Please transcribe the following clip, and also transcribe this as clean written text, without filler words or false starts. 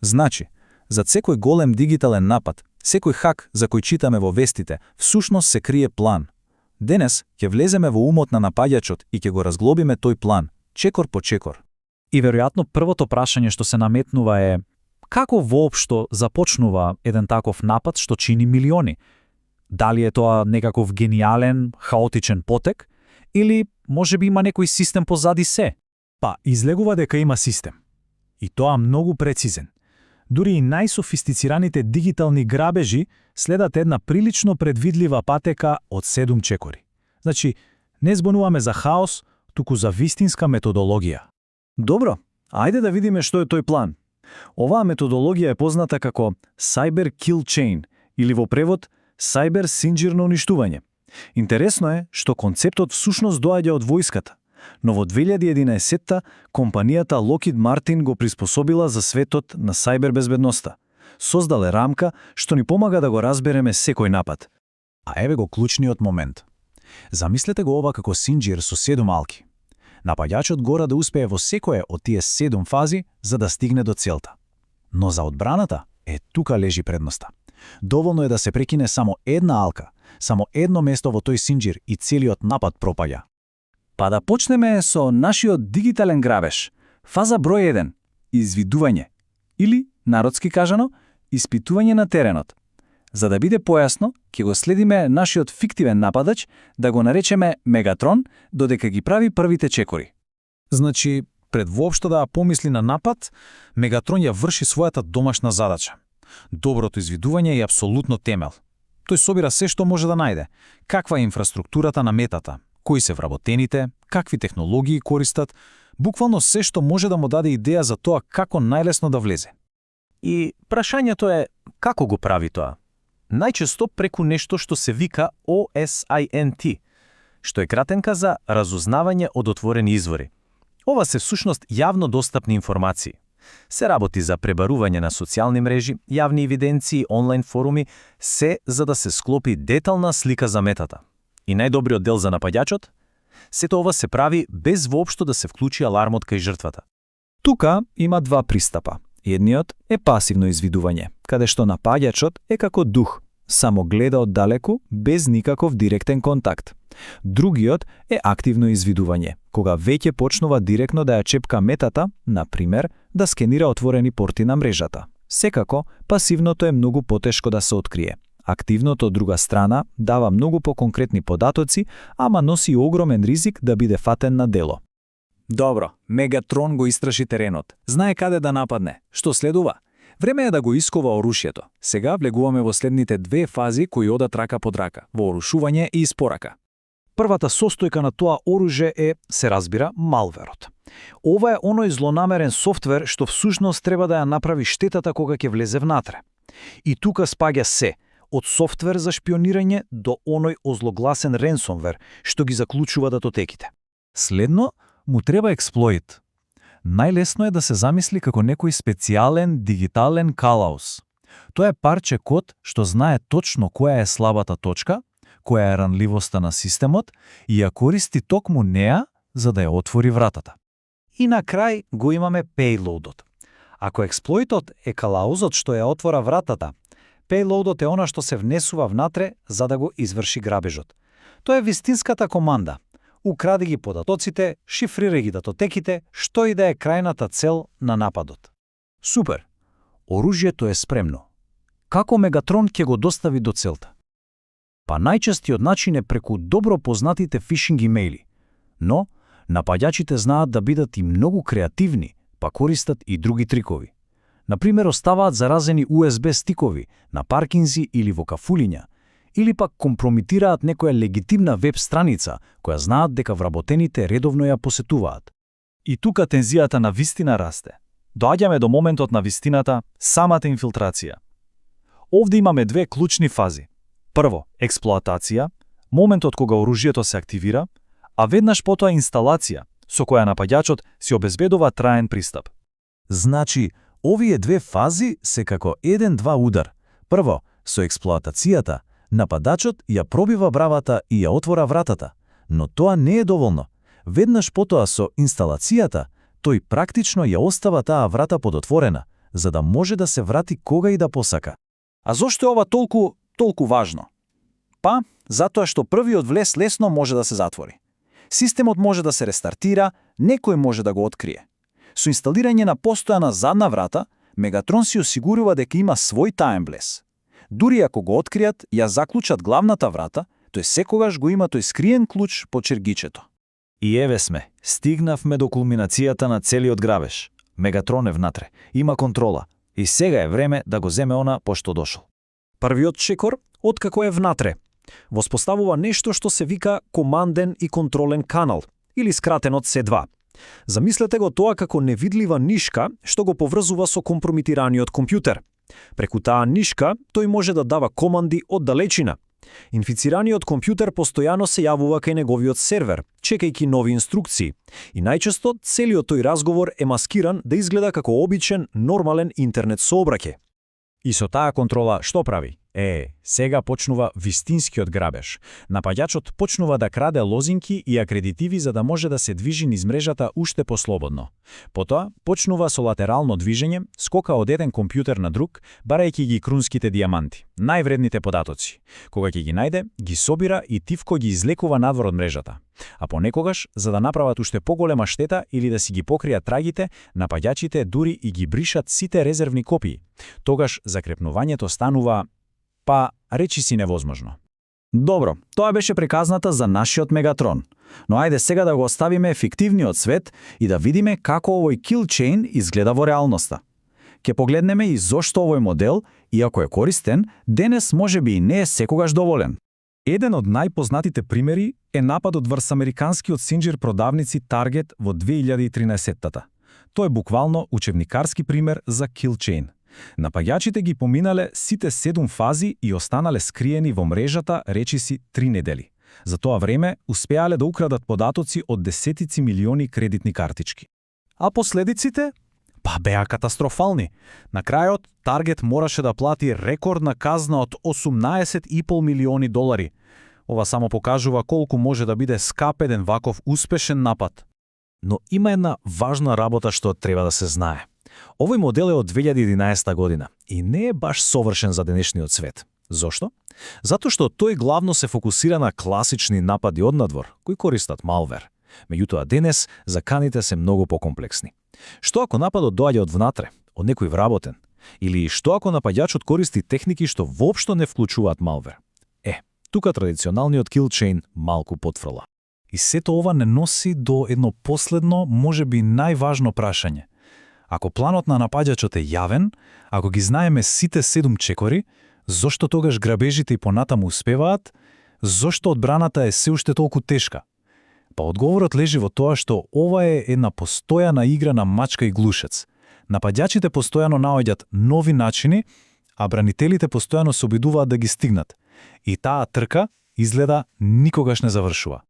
Значи, за секој голем дигитален напад, секој хак за кој читаме во вестите, всушност се крие план. Денес ќе влеземе во умот на напаѓачот и ќе го разглобиме тој план, чекор по чекор. И веројатно првото прашање што се наметнува е како воопшто започнува еден таков напад што чини милиони? Дали е тоа некаков гениален, хаотичен потек или можеби има некој систем позади се? Па, излегува дека има систем. И тоа многу прецизен. Дури и најсофистицираните дигитални грабежи следат една прилично предвидлива патека од 7 чекори. Значи, не збонуваме за хаос, туку за вистинска методологија. Добро, ајде да видиме што е тој план. Оваа методологија е позната како Cyber Kill Chain или во превод Cyber синџирно уништување. Интересно е што концептот всушност доаѓа од војската, но во 2011 компанијата Lockheed Martin го приспособила за светот на сајбербезбедноста. Создале рамка што ни помага да го разбереме секој напад. А еве го клучниот момент. Замислете го ова како синџир со 7 алки. Напаѓачот гора да успее во секое од тие 7 фази за да стигне до целта. Но за одбраната тука лежи предноста. Доволно е да се прекине само една алка, само едно место во тој синџир и целиот напад пропаѓа. Па да почнеме со нашиот дигитален грабеж. Фаза број 1 – извидување. Или, народски кажано, испитување на теренот. За да биде појасно, ќе го следиме нашиот фиктивен нападач, да го наречеме Мегатрон, додека ги прави првите чекори. Значи, пред воопшто да помисли на напад, Мегатрон ја врши својата домашна задача. Доброто извидување е апсолутно темел. Тој собира се што може да најде. Каква е инфраструктурата на метата, кои се вработените, какви технологии користат, буквално се што може да му даде идеја за тоа како најлесно да влезе. И прашањето е како го прави тоа? Најчесто преку нешто што се вика OSINT, што е кратенка за разузнавање од отворени извори. Ова се всушност јавно достапни информации. Се работи за пребарување на социјални мрежи, јавни евиденции, онлайн форуми, се за да се склопи детална слика за метата. И најдобриот дел за напаѓачот? Сето ова се прави без воопшто да се вклучи алармот кај жртвата. Тука има два пристапа. Едниот е пасивно извидување, каде што напаѓачот е како дух, само гледа оддалеку без никаков директен контакт. Другиот е активно извидување, кога веќе почнува директно да ја чепка метата, например, да скенира отворени порти на мрежата. Секако, пасивното е многу потешко да се открие. Активното, од друга страна, дава многу поконкретни податоци, ама носи огромен ризик да биде фатен на дело. Добро, Мегатрон го истражи теренот. Знае каде да нападне. Што следува? Време е да го искова орушјето. Сега влегуваме во следните две фази кои одат рака под рака, во орушување и испорака. Првата состојка на тоа оружје е, се разбира, малверот. Ова е оној злонамерен софтвер што всушност треба да ја направи штетата кога ќе влезе внатре. И тука спаѓа се, од софтвер за шпионирање до оној озлогласен ренсомвер што ги заклучува датотеките. Следно, му треба експлоит. Најлесно е да се замисли како некој специјален дигитален калаус. Тоа е парче код што знае точно која е слабата точка, која е ранливоста на системот и ја користи токму неа за да ја отвори вратата. И на крај го имаме payloadот. Ако експлоитот е калаузот што ја отвора вратата, payloadот е она што се внесува внатре за да го изврши грабежот. Тоа е вистинската команда. Укради ги податоците, шифрирај ги датотеките, што и да е крајната цел на нападот. Супер! Оружјето е спремно. Како Мегатрон ќе го достави до целта? Па најчестиот начин е преку добро познатите фишинг имејли. Но, напаѓачите знаат да бидат и многу креативни, па користат и други трикови. Например, оставаат заразени USB стикови на паркинзи или во кафулиња, или пак компромитираат некоја легитимна веб страница која знаат дека вработените редовно ја посетуваат. И тука тензијата на вистина расте. Доаѓаме до моментот на вистината, самата инфилтрација. Овде имаме две клучни фази. Прво, експлоатација, моментот кога оружјето се активира, а веднаш потоа инсталација, со која напаѓачот си обезбедува траен пристап. Значи, овие две фази се како 1-2 удар. Прво, со експлоатацијата, нападачот ја пробива бравата и ја отвора вратата, но тоа не е доволно. Веднаш потоа со инсталацијата, тој практично ја остава таа врата подотворена, за да може да се врати кога и да посака. А зошто е ова толку важно? Па, затоа што првиот влез лесно може да се затвори. Системот може да се рестартира, некој може да го открие. Со инсталирање на постојана задна врата, Мегатрон си осигурува дека има свој таен влез. Дури ако го откријат, ја заклучат главната врата, тој секогаш го има тој скриен клуч по чергичето. И еве сме, стигнавме до кулминацијата на целиот грабеж. Мегатрон е внатре, има контрола и сега е време да го земе она пошто дошол. Првиот чекор, откако е внатре, воспоставува нешто што се вика команден и контролен канал, или скратено C2. Замислете го тоа како невидлива нишка што го поврзува со компромитираниот компјутер. Преку таа нишка тој може да дава команди од далечина. Инфицираниот компјутер постојано се јавува кај неговиот сервер, чекајќи нови инструкции. И најчесто целиот тој разговор е маскиран да изгледа како обичен, нормален интернет сообраќај. И со таа контрола што прави? Сега почнува вистинскиот грабеж. Напаѓачот почнува да краде лозинки и акредитиви за да може да се движи низ мрежата уште послободно. Потоа почнува со латерално движење, скока од еден компјутер на друг, барајќи ги крунските дијаманти, највредните податоци. Кога ќе ги најде, ги собира и тивко ги излекува надвор од мрежата. А понекогаш, за да направат уште поголема штета или да си ги покријат трагите, напаѓачите дури и ги бришат сите резервни копии. Тогаш закрепнувањето станува речи си невозможно. Добро, тоа беше приказната за нашиот Мегатрон. Но ајде сега да го оставиме фиктивниот свет и да видиме како овој kill chain изгледа во реалноста. Ке погледнеме и зошто овој модел, иако е користен, денес можеби и не е секогаш доволен. Еден од најпознатите примери е нападот врз американскиот синџир продавници Target во 2013-тата. Тој е буквално учебникарски пример за kill chain. Напаѓачите ги поминале сите 7 фази и останале скриени во мрежата речиси 3 недели. За тоа време успеале да украдат податоци од десетици милиони кредитни картички. А последиците? Беа катастрофални. На крајот, Target мораше да плати рекордна казна од $18,5 милиони. Ова само покажува колку може да биде скап еден ваков успешен напад. Но има една важна работа што треба да се знае. Овој модел е од 2011 година и не е баш совршен за денешниот свет. Зошто? Затоа што тој главно се фокусира на класични напади однадвор, кои користат малвер. Меѓутоа денес заканите се многу покомплексни. Што ако нападот доаѓа од внатре, од некој вработен? Или што ако напаѓачот користи техники што воопшто не вклучуваат малвер? Тука традиционалниот kill chain малку потфрла. И сето ова не носи до едно последно, можеби најважно прашање. Ако планот на напаѓачот е јавен, ако ги знаеме сите 7 чекори, зошто тогаш грабежите и понатаму успеваат? Зошто одбраната е се уште толку тешка? Одговорот лежи во тоа што ова е една постојана игра на мачка и глушец. Напаѓачите постојано наоѓаат нови начини, а бранителите постојано се обидуваат да ги стигнат. И таа трка изгледа никогаш не завршува.